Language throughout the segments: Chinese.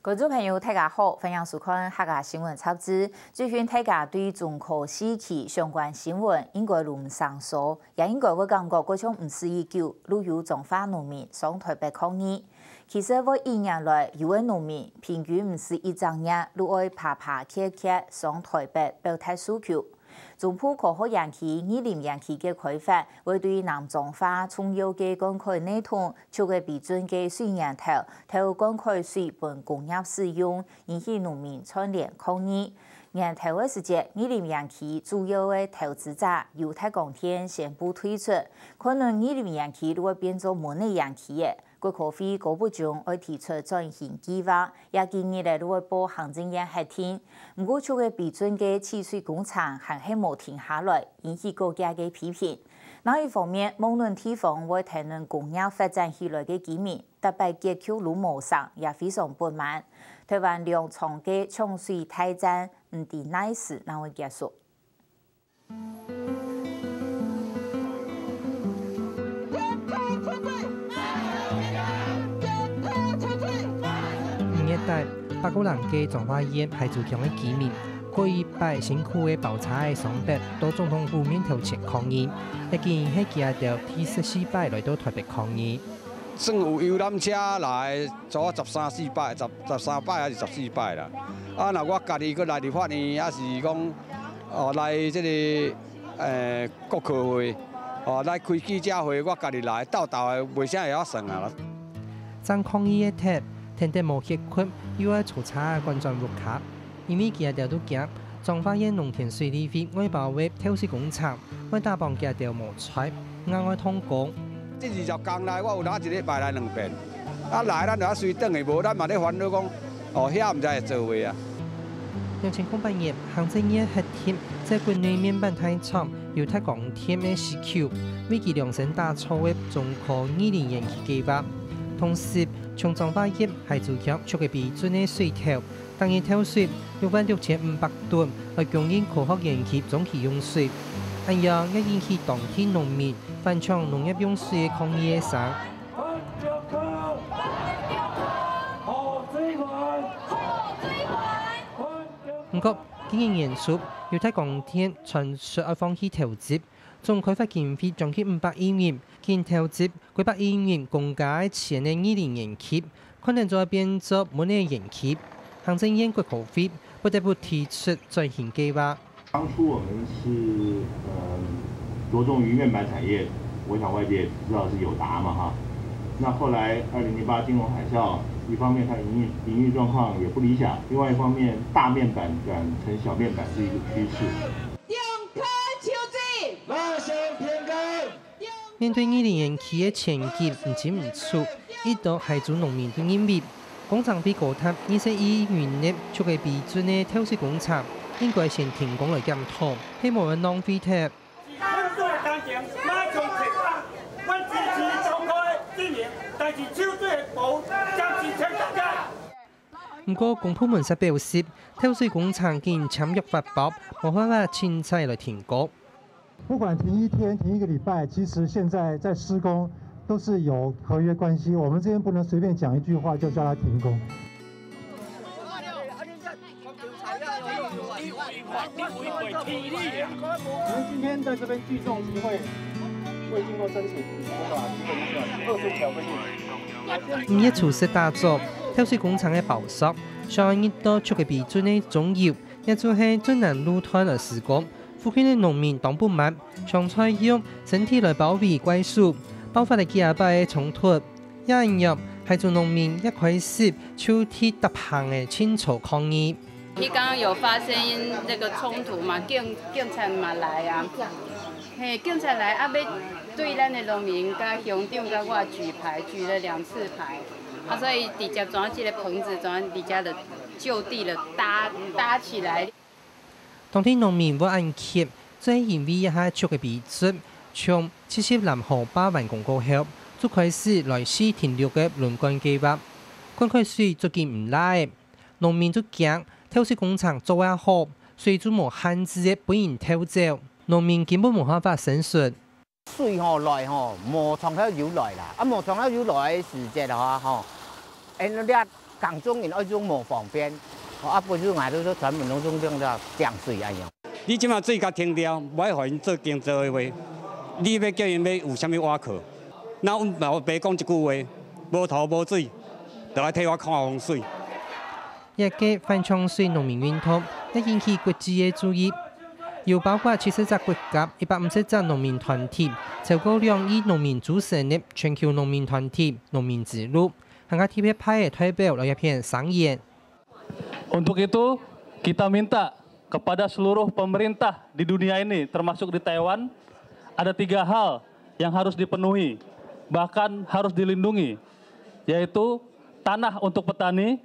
观众朋友，大家好，欢迎收看客家新闻插枝。最近大家对中考试期相关新闻应该如上所，也应该会感觉嗰種唔是已久，如有中華農民上台北抗議。其實我1年來，有位農民平均唔是一整日，如愛爬蹊上台北表態訴求。總鋪科學園區20園區嘅開發，會對南中華重要嘅灌溉內統，超過標準嘅水源頭灌溉水本工業使用，引起農民串聯抗議。年頭嘅時節，20園區主要嘅投資者猶太光電宣布退出，可能20園區都會變做模擬園區嘅。國科會高部長會提出轉型計劃，也建議嚟會報行政院核定。唔過，出嘅標準嘅汽水工廠還係冇停下來，引起各界嘅批評。另一方面，無論地方會談論工業發展起來嘅居民，特別結構路模上也非常不滿。台灣兩場嘅搶水大戰唔知哪時能會結束。在8個人嘅彰化縣係自強嘅居民，過一擺辛苦嘅包車嘅上北到總統府面頭前抗議，一見係幾條T14擺來到台北抗議。算有遊覽車來，做13、14擺，13擺還是14擺啦。啊，那我家己去來立法院，也是講來這個國科會，來開記者會，我家己來，到的袂啥會曉算啊。爭抗議嘅貼。天地無血缺，又愛出差關轉入卡，因為幾條都驚，彰化縣農田水利費為保衛透水工廠，為大幫幾條無出，硬愛通過。這20天來，我有哪一禮拜來2遍，啊來咱就啊隨轉去，無咱嘛咧煩惱講，遐唔知會做位啊。2008年，行政院核定在國內面板大廠猶太光電嘅需求，為其量身打造嘅中科20園區計劃。同時，從彰化縣係自強出嘅標準嘅水頭，當日透水66500噸，來供應科學園區總體用水。咁樣一引起當地農民反搶農業用水嘅抗議嘅聲。不過，經營嚴肅，猶太光電傳出要放棄投資。總開發經費將近500億元，見投資900億元公家前嘅20園區，可能就會變作模擬園區。行政院國科會不得不提出轉型計劃。當初我們是着重於面板產業，我想外界知道是友達嘛哈。那後來2008金融海嘯，一方面它營運狀況也不理想，另外一方面大面板轉成小面板是一個趨勢。面對20園區嘅前景唔止唔錯，一度係做農民都認為，工廠被高塔21億元內出嘅標準嘅透水工廠，應該先停工來檢討，希望唔浪費鐵。不過公部門實表示，透水工廠既然簽約發包，冇辦法親自來停工。不管停1天、停1個禮拜，其實現在在施工都是有合約關係。我們這邊不能隨便講一句話就叫他停工。我們今天在這邊聚眾集會，未經過申請，我把這個特殊條規定。一處是打造透水工廠嘅包裝，上一多出嘅標準嘅種油，一組係最難路段嘅施工。附近嘅農民當不滿，想採用身體來保護怪獸，爆發了幾廿擺嘅衝突。有人入係做農民一開始就提特行嘅清楚抗議。佢剛剛有發生那個衝突嘛，警察嘛來啊，嘿，警察來啊，要對咱嘅農民甲鄉長甲我舉牌，舉了2次牌，啊，所以直接將這個棚子將底下的就地了搭起來。當地農民會按揭，在因為一下出嘅標準，從70號8萬公告後，就開始來試停留嘅輪灌計劃。灌溉水最近唔來，農民就驚透水工廠做得好，所以就冇限制嘅本人偷走，農民根本冇辦法生存。水來無從頭有來啦，啊無從頭有來嘅時節嚇，港中因爱种无方便，不是外头专门拢种降水安样。你即马水甲停掉，无爱互因做经济的话，你要叫因要有啥物瓦靠？那阮老爸讲一句话，无头无水，就来替我看风水。一个反冲水农民运动，也引起国际的注意。又包括70个国家、150个农民团体，超过2亿农民组成的全球农民团体“农民之路”，还有特别派的代表来一片商演。Untuk itu, kita minta kepada seluruh pemerintah di dunia ini, termasuk di Taiwan, ada 3 hal yang harus dipenuhi, bahkan harus dilindungi, yaitu tanah untuk petani,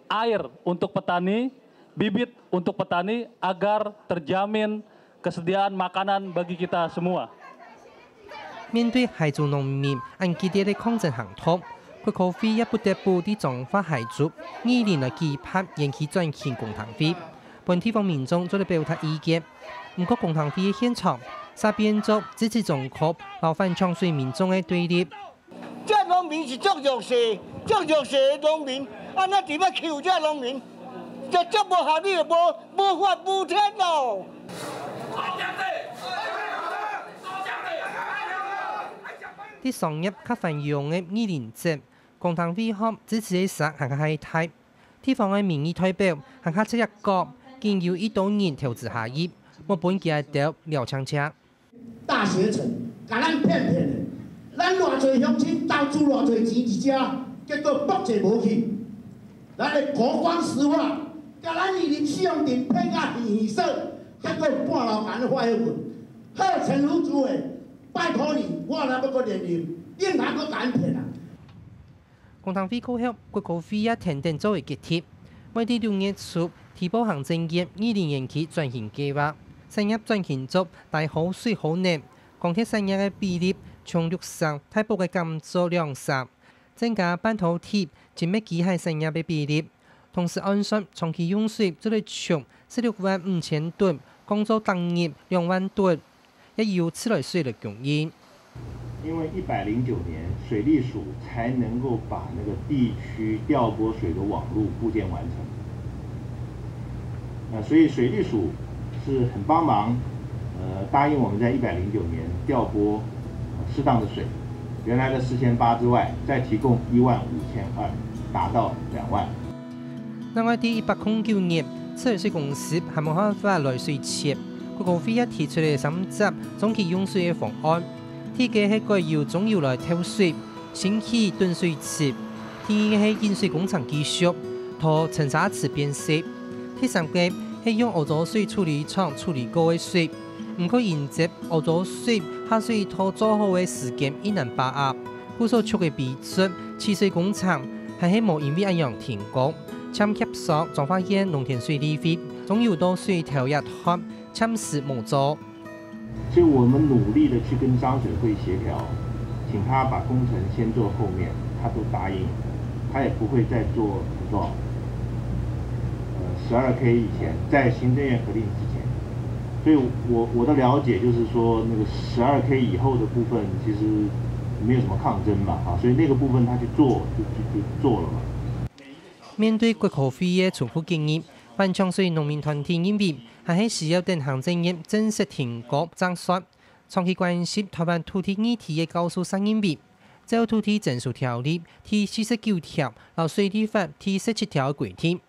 air untuk petani, bibit untuk petani, agar terjamin kesediaan makanan bagi kita semua. 面对海族农民按激烈的抗争行动，国科会也不得不地中法海族2年来期盼延期转型公堂会，本地方民众做了表达意见。不过公堂会的现场，沙变作支持中国和反抢水民众的对立。这农民是足弱势的农民，安那点要求这农民？这无合理，无法无天咯。啲商业及繁荣的2年节，公堂会后支持的实行下台，地方的民意代表行下这一个，竟由1多年投资下业，我本家掉廖强强。大学城，甲咱骗的，咱偌侪乡亲投资偌侪钱一只，结果博者无去，咱的国光石化。甲咱2年使用电骗甲稀少，结果半老板的花一份。好，陈副主委，拜托你，我若要搁连任，硬还搁敢骗啊！公堂会过后，国科会也停电作为决定，为伫6月初提报行政院2年延期转型计划，产业转型组大好水好难，钢铁产业的比例从60%大幅的减做20%，增加半导体、精密机械产业的比例。同时按算长期用水做了从165000吨降做当年2万吨，也由此来水的供应。因为109年水利署才能够把那个地区调拨水的网络部件完成，所以水利署是很帮忙，答应我们在109年调拨适当的水，原来的4800之外，再提供15200，达到2万。另外，第109年，赤水公司还冇办法来水切，国科会也提出了3集总期用水的方案，提嘅係改由中油来抽水，新起吨水池，第二係引水工厂技术，拖沉沙池变色，第三個係用澳洲水處理廠處理過嘅水，唔可迎接澳洲水下水拖做好嘅時間1年8個，故所出嘅比率，汽水工廠係喺冇因為一樣停工。簽協商彰化縣農田水利會，總有多水調一合，簽時冇做。所以我們努力的去跟商水會協調，請他把工程先做後面，他都答應，他也不會再做多少。12K 以前，在行政院核定之前，所以我的了解就是說，那個12K 以後的部分其實沒有什麼抗爭嘛，哈，所以那個部分他去做就做了嘛。面對國科會嘅重複建議，反搶水農民團體認為係需要等行政院正式停工爭說。長期關心台灣土地議題嘅高數上認為，就土地徵收條例第49條和水利法第17條嘅規定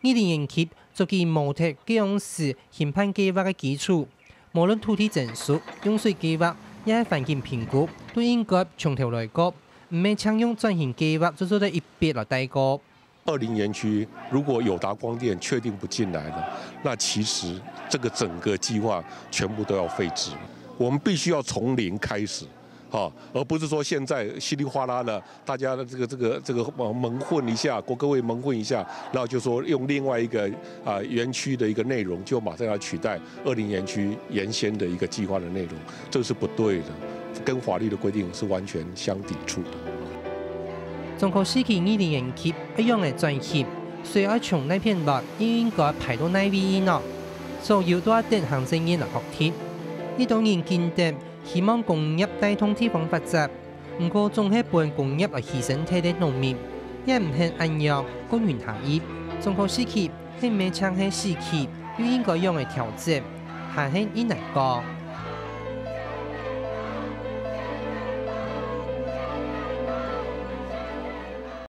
，2年延期足以無敵基隆市興辦計劃嘅基礎。無論土地徵收、用水計劃，也係環境評估，都應該從頭來過，唔係搶用轉型計劃做得一筆來帶過。20園區如果友達光電確定不進來了，那其實這個整個計劃全部都要廢止。我們必須要從零開始，而不是說現在稀里嘩啦的，大家的這個蒙混一下，各位蒙混一下，然後就說用另外一個園區的一個內容，就馬上要取代20園區原先的一個計劃的內容，這是不對的，跟法律的規定是完全相抵觸的。中國時期2年延期一樣嘅轉型，水要從那片落應該排到哪位呢？所有都要等行政院來確定。呢當然見得希望工業帶動地方發展，不過總係半工業來犧牲體力農民，也唔係按樣公允合一。中考时期，迄每枪迄时期，又应该用的调整，还很难讲。